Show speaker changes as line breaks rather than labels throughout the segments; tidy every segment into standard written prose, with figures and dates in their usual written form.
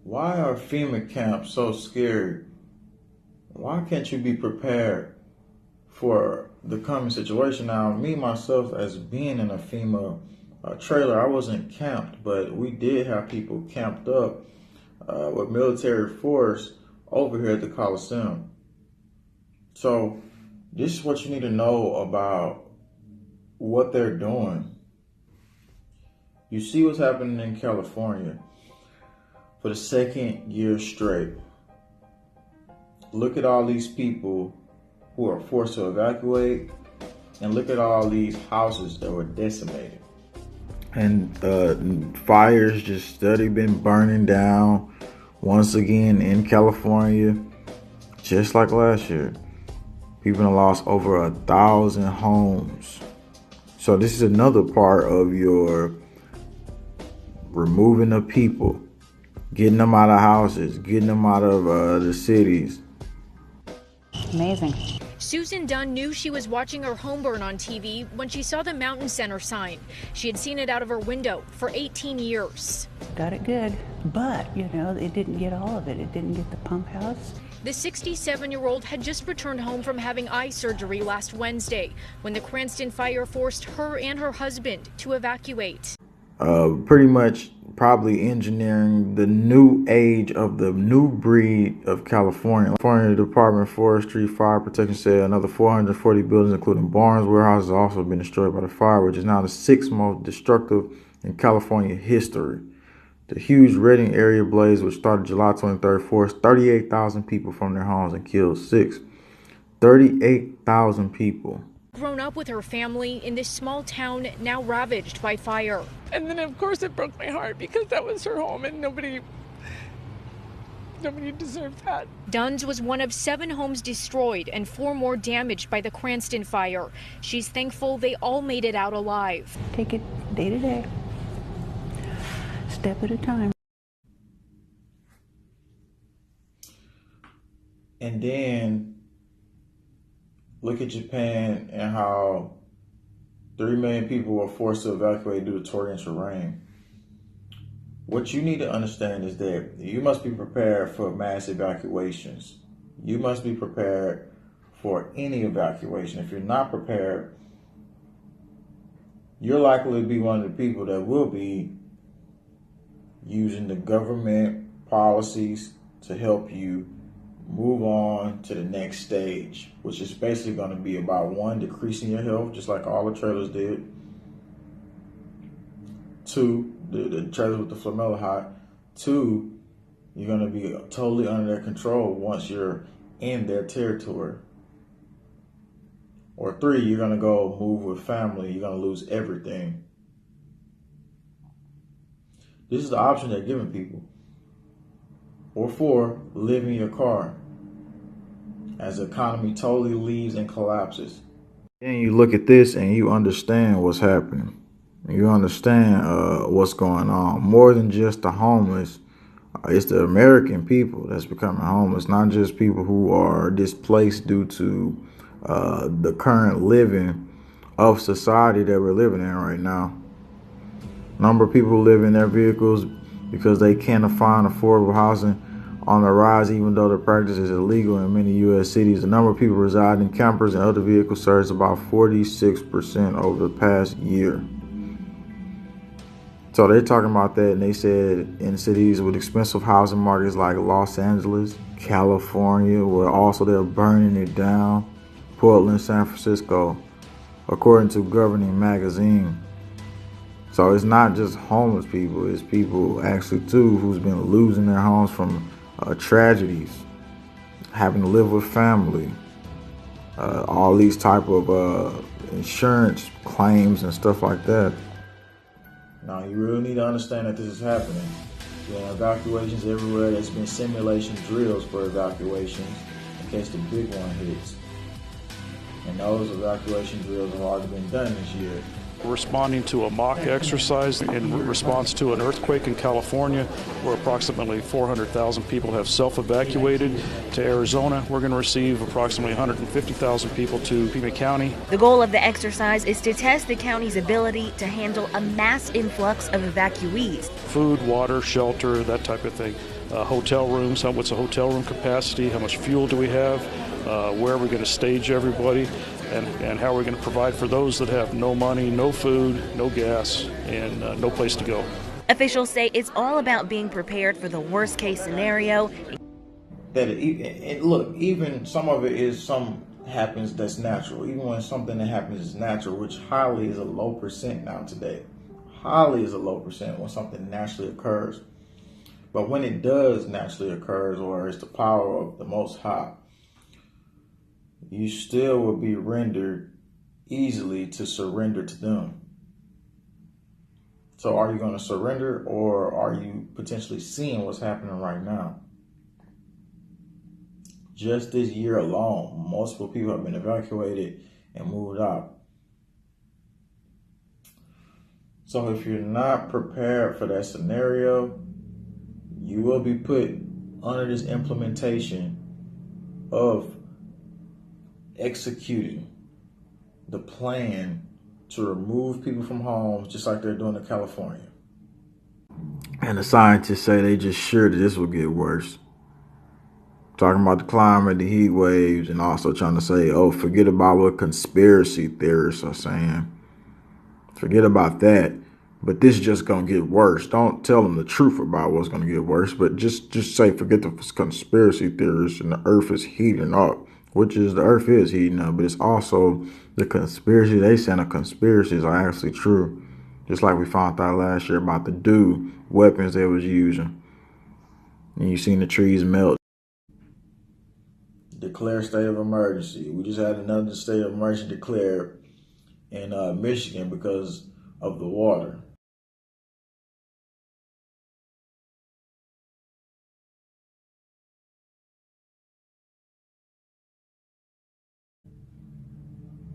Why are FEMA camps so scary? Why can't you be prepared for the coming situation? Now, me, myself, as being in a FEMA trailer, I wasn't camped, but we did have people camped up with military force over here at the Coliseum. So this is what you need to know about what they're doing. You see what's happening in California for the second year straight. Look at all these people who are forced to evacuate, and look at all these houses that were decimated. And fires just steadily been burning down once again in California, just like last year. People have lost over 1,000 homes. So this is another part of your removing the people, getting them out of houses, getting them out of the cities.
Amazing.
Susan Dunn knew she was watching her home burn on TV when she saw the Mountain Center sign. She had seen it out of her window for 18 years.
Got it good, but, it didn't get all of it. It didn't get the pump house.
The 67-year-old had just returned home from having eye surgery last Wednesday when the Cranston fire forced her and her husband to evacuate.
Pretty much probably engineering the new age of the new breed of California. California Department of Forestry Fire Protection said another 440 buildings, including barns, warehouses, have also been destroyed by the fire, which is now the sixth most destructive in California history. The huge Redding area blaze, which started July 23rd, forced 38,000 people from their homes and killed 6. 38,000 people.
Grown up with her family in this small town now ravaged by fire.
And then, of course, it broke my heart because that was her home and nobody deserved that.
Dunn's was one of 7 homes destroyed and 4 more damaged by the Cranston fire. She's thankful they all made it out alive.
Take it day to day, step at a time.
And then look at Japan and how 3 million people were forced to evacuate due to torrential rain. What you need to understand is that you must be prepared for mass evacuations. You must be prepared for any evacuation. If you're not prepared, you're likely to be one of the people that will be using the government policies to help you move on to the next stage, which is basically going to be about 1, decreasing your health, just like all the trailers did. 2, the trailers with the formaldehyde. 2, you're going to be totally under their control once you're in their territory. Or 3, you're going to go move with family. You're going to lose everything. This is the option they're giving people. Or 4, live in your car as the economy totally leaves and collapses. Then you look at this and you understand what's happening. You understand what's going on. More than just the homeless, it's the American people that's becoming homeless, not just people who are displaced due to the current living of society that we're living in right now. Number of people who live in their vehicles because they can't find affordable housing on the rise, even though the practice is illegal in many U.S. cities. The number of people residing in campers and other vehicles surged about 46% over the past year. So they're talking about that, and they said in cities with expensive housing markets like Los Angeles, California, where also they're burning it down, Portland, San Francisco, according to Governing Magazine. So it's not just homeless people, it's people actually too who's been losing their homes from tragedies, having to live with family, all these type of insurance claims and stuff like that. Now you really need to understand that this is happening. There are evacuations everywhere. There's been simulation drills for evacuations in case the big one hits. And those evacuation drills have already been done this year.
Responding to a mock exercise in response to an earthquake in California, where approximately 400,000 people have self-evacuated to Arizona. We're going to receive approximately 150,000 people to Pima County.
The goal of the exercise is to test the county's ability to handle a mass influx of evacuees.
Food, water, shelter, that type of thing. hotel rooms, what's the hotel room capacity, how much fuel do we have, where are we going to stage everybody, and how are we going to provide for those that have no money, no food, no gas, and no place to go.
Officials say it's all about being prepared for the worst case scenario.
Look, even some of it is happens that's natural. Even when something that happens is natural, which highly is a low percent now today. Highly is a low percent when something naturally occurs. But when it does naturally occurs, or it's the power of the Most High, you still will be rendered easily to surrender to them. So are you going to surrender, or are you potentially seeing what's happening right now? Just this year alone, multiple people have been evacuated and moved out. So if you're not prepared for that scenario, you will be put under this implementation of executing the plan to remove people from homes, just like they're doing in California. And the scientists say they just sure that this will get worse. Talking about the climate, the heat waves, and also trying to say, oh, forget about what conspiracy theorists are saying. Forget about that. But this is just going to get worse. Don't tell them the truth about what's going to get worse, but just say forget the conspiracy theorists and the earth is heating up, which is the earth is heating up, but it's also the conspiracy. They saying the conspiracies are actually true. Just like we found out last year about the weapons they was using. And you seen the trees melt. Declare state of emergency. We just had another state of emergency declared in Michigan because of the water.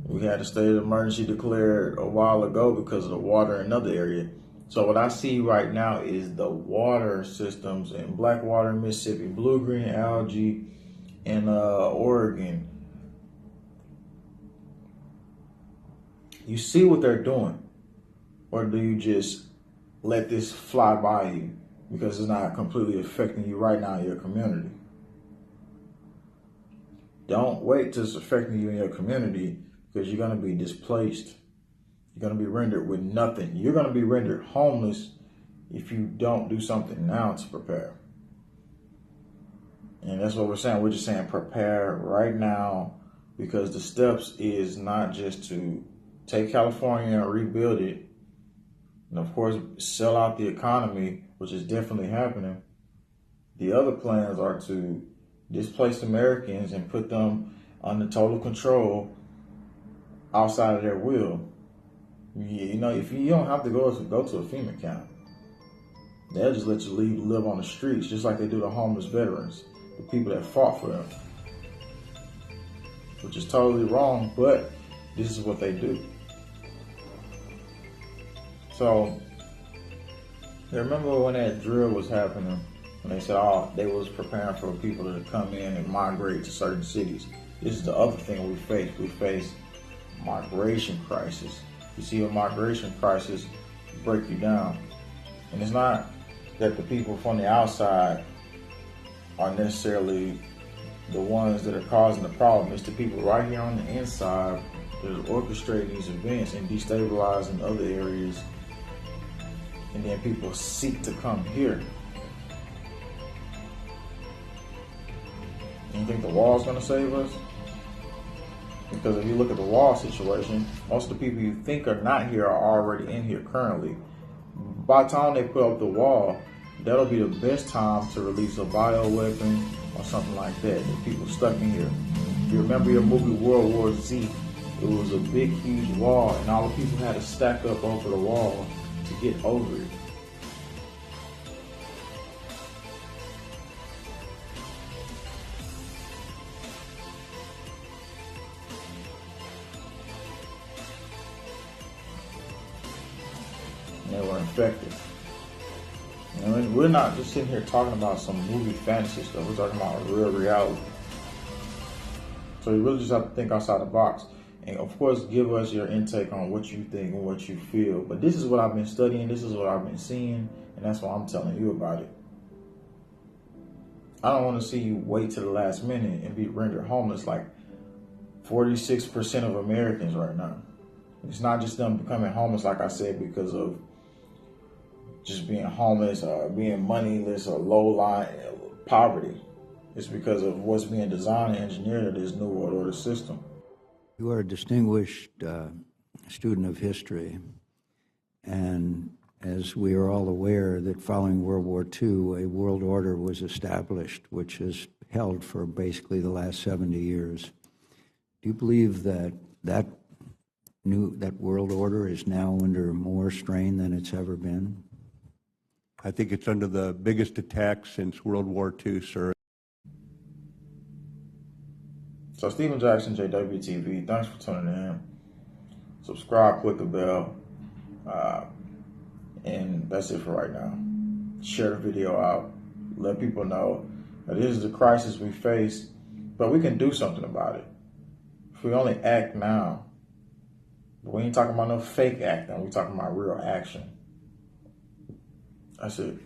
We had a state of emergency declared a while ago because of the water in another area. So what I see right now is the water systems in Blackwater, Mississippi, blue-green algae in Oregon. You see what they're doing? Or do you just let this fly by you because it's not completely affecting you right now in your community? Don't wait till it's affecting you in your community, because you're going to be displaced. You're going to be rendered with nothing. You're going to be rendered homeless if you don't do something now to prepare. And that's what we're saying. We're just saying prepare right now, because the steps is not just to take California and rebuild it, and of course sell out the economy, which is definitely happening. The other plans are to displace Americans and put them under total control outside of their will. You know, if you don't have to go to a FEMA camp, they'll just let you live on the streets, just like they do the homeless veterans, the people that fought for them, which is totally wrong, but this is what they do. So, remember when that drill was happening, when they said, oh, they was preparing for people to come in and migrate to certain cities. This is the other thing we face. We face migration crisis. You see a migration crisis break you down. And it's not that the people from the outside are necessarily the ones that are causing the problem. It's the people right here on the inside that are orchestrating these events and destabilizing other areas. And then people seek to come here. And you think the wall's going to save us? Because if you look at the wall situation, most of the people you think are not here are already in here currently. By the time they put up the wall, that'll be the best time to release a bioweapon or something like that. The people stuck in here. If you remember your movie World War Z, it was a big, huge wall, and all the people had to stack up over the wall to get over it. They were infected. And we're not just sitting here talking about some movie fantasy stuff. We're talking about real reality. So you really just have to think outside the box. And of course, give us your intake on what you think and what you feel. But this is what I've been studying. This is what I've been seeing. And that's why I'm telling you about it. I don't want to see you wait to the last minute and be rendered homeless like 46% of Americans right now. It's not just them becoming homeless, like I said, because of just being homeless or being moneyless or low line poverty. It's because of what's being designed and engineered in this New World Order system.
You are a distinguished student of history, and as we are all aware, that following World War II, a world order was established, which has held for basically the last 70 years. Do you believe that that world order is now under more strain than it's ever been?
I think it's under the biggest attack since World War II, sir.
So Stephen Jackson, JWTV, thanks for tuning in. Subscribe, click the bell, and that's it for right now. Share the video out. Let people know that this is the crisis we face, but we can do something about it. If we only act now, but we ain't talking about no fake acting. We talking about real action. That's it.